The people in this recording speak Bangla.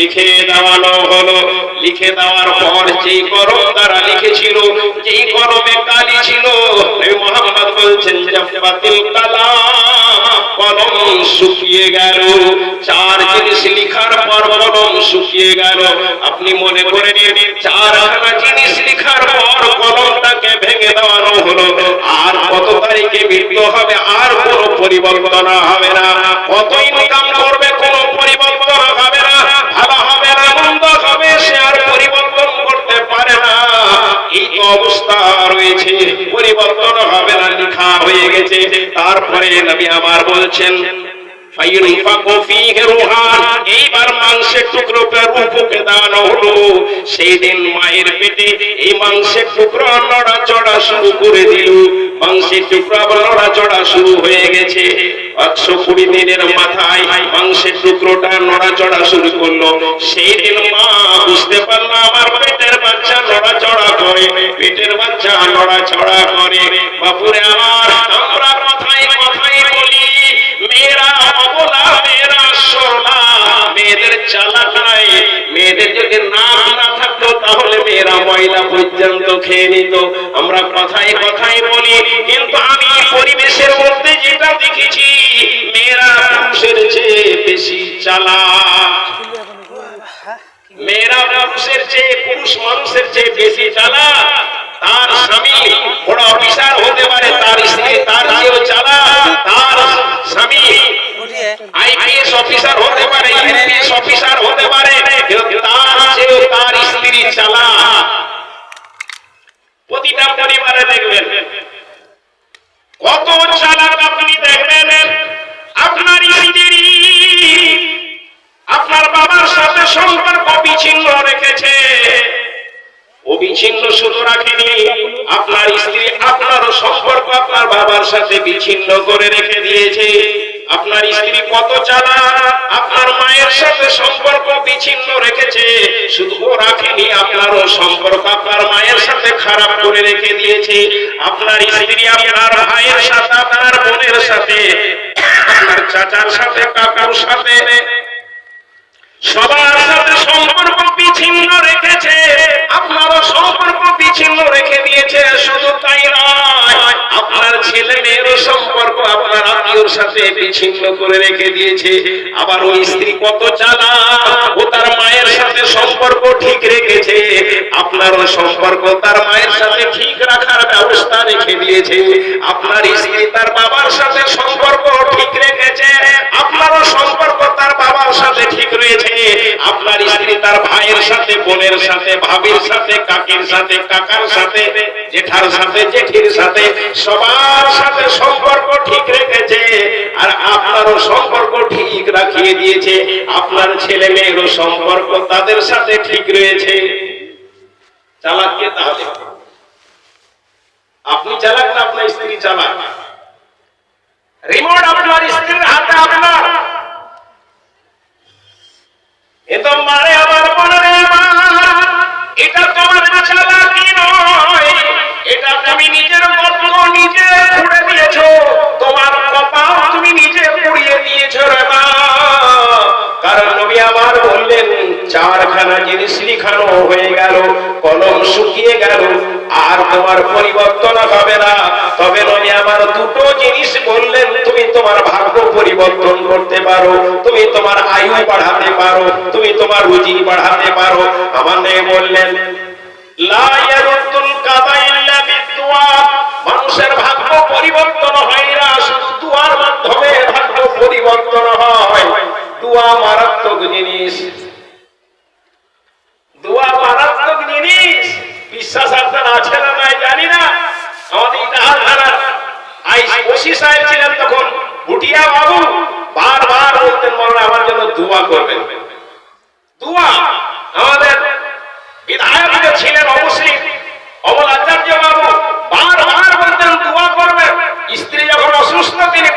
লিখে দেওয়ানো হলো। লিখে দেওয়ার পর যেই কলম দ্বারা লিখেছিল, যেই কলমে কালি ছিল, নবী মুহাম্মদ বলছেন জাফাতিল কালাম, কলম শুকিয়ে গেল। চার জিনিস লিখার পর কলম শুকিয়ে গেল। আপনি মনে করে নিন, চারখানা জিনিস লিখার পর কলমটাকে ভেঙে দেওয়ানো হলো। আর কত তারিখে মৃত্যু হবে, আর কোনো পরিবর্তন হবে না। কত ইনকাম করবে, কোনো পরিবর্তন হবে না। ভালো হবে না মন্দ হবে, সে আর পরিবর্তন করতে পারে না। এই তো অবস্থা রয়েছে, পরিবর্তন হবে না, লিখা হয়ে গেছে। তারপরে নবী আমার বলছেন এইবার মাংসের টুকরো রূপকে দেওয়ানো হলো। সেই দিন মায়ের পেটে এই মাংসের টুকরো নড়াচড়া শুরু করে দিল। মাংসের টুকরো নড়াচড়া শুরু হয়ে গেছে। 120 দিনের মাথায় মাংসের টুকরোটা নড়াচড়া শুরু করলো। সেই দিন মা বুঝতে পারলো আমার পেটের বাচ্চা নড়াচড়া করে, পেটের বাচ্চা নড়াচড়া করে। বাপুরে আমার, আমরা কথায় কথায় বলি মেয়েরা অবলা, মেয়েরা সরলা, মেয়েদের চালাক নাই। মেয়েদের যদি নাক না থাকতো তাহলে মেয়েরা ময়লা পর্যন্ত খেয়ে নিত। আমরা কথায় কথায় বলি, কিন্তু আমি পরিবেশের মধ্যে যেটা দেখেছি, মেয়েরা পুরুষের চেয়ে বেশি চালাক। মেয়েরা পুরুষের চেয়ে, পুরুষ মানুষের চেয়ে বেশি চালাক। তার স্বামী বড় অফিসার হতে পারে, তার স্ত্রী তার চেয়েও চালাক। তার স্বামী আইপিএস অফিসার হতে পারে, ইউপিএস অফিসার হতে পারে, কিন্তু তার চেয়েও তার স্ত্রী চালাক। প্রতিটা পরিবারে দেখবেন কত চালাক আপনি দেখবেন। আপনার স্ত্রী আপনার বাবার সাথে সম্পর্ক বিচ্ছিন্ন রেখেছে। অবিচ্ছিন্ন শুধু রাখেনি, আপনার স্ত্রী আপনারও সম্পর্ক আপনার বাবার সাথে বিচ্ছিন্ন করে রেখে দিয়েছে। আপনার স্ত্রী কত চালাক, আপনার মায়ের সাথে সম্পর্ক বিচ্ছিন্ন রেখেছে। শুধু ও রাখেনি, আপনারও সম্পর্ক আপনার মায়ের সাথে খারাপ করে রেখে দিয়েছে। আপনার স্ত্রী আপনার ভাইয়ের সাথে, আপনার বোনের সাথে, আপনার চাচার সাথে, কাকার সাথে, সবার সাথে সম্পর্ক বিচ্ছিন্ন রেখেছে। আপনারও সম্পর্ক বিচ্ছিন্ন রেখে দিয়েছে। শুধু তাই নয়, আপনার ছেলে মেয়েরও সম্পর্ক আপনার আত্মীয়র সাথে বিচ্ছিন্ন করে রেখে দিয়েছে। আবার ওই স্ত্রী কত চালাক, ও তার মায়ের সাথে সম্পর্ক ঠিক রেখেছে। আপনারও সম্পর্ক তার মায়ের সাথে ঠিক রাখার ব্যবস্থা রেখে দিয়েছে। আপনার স্ত্রী তার বাবার সাথে সম্পর্ক ঠিক রেখেছে। আপনারও সম্পর্ক তার বাবার সাথে ঠিক রয়েছে। আপনার স্ত্রী তার ভাইয়ের সাথে, বোনের সাথে, ভাবির সাথে, কাকির সাথে, কাকার সাথে, জেঠার সাথে, জেঠির সাথে, সবার সাথে সম্পর্ক ঠিক রেখেছে। আর আপনারও সম্পর্ক ঠিক রাখিয়ে দিয়েছে। আপনার ছেলে মেয়েরও সম্পর্ক তাদের সাথে ঠিক রয়েছে। চালাক কে তাহলে? আপনি চালাক না আপনার স্ত্রী চালাক? রিমোট আপনার স্ত্রীর হাতে আপনার। এতো মারে আমার মনে এটা তোমার চালাকি নয়, এটা তুমি নিজের গর্ব নিজে পুড়ে দিয়েছো। তোমার কপাল তুমি নিজে পুড়িয়ে দিয়েছো রে মা। কারণ নবী আমার বললেন চারখানা জিনিস লিখানো হয়ে গেল, কলম শুকিয়ে গেল, আর তোমার পরিবর্তন হবে না। তবে নবী আমার দুটো জিনিস বললেন, তুমি তোমার ভাগ্য পরিবর্তন করতে পারো, তুমি তোমার আয়ু বাড়াতে পারো, তুমি তোমার রুজি বাড়াতে পারো। আমার নবী বললেন লা ইয়ারুদ্দুল কাদা ইল্লা বিদুয়া। মানুষের ভাগ্য পরিবর্তন হয় না, শুধু দুয়ার মাধ্যমে ভাগ্য পরিবর্তন হয়। দুয়া মারাত্মক জিনিস, দুয়া মারাত্মক জিনিস। বিশ্বাস আপনার আছে না নাই জানি না। আমাদের ইটাহার থানার ওসি সাহেব ছিলেন তখন, ভুটিয়া বাবু বারবার বলতেন মৌলানা আমার জন্য দোয়া করবেন। দোয়া আমাদের বিধায়ক ছিলেন অবশ্যই অমল আচার্য বাবু বারবার বলতেন দোয়া করবেন। স্ত্রী যখন অসুস্থ তিনি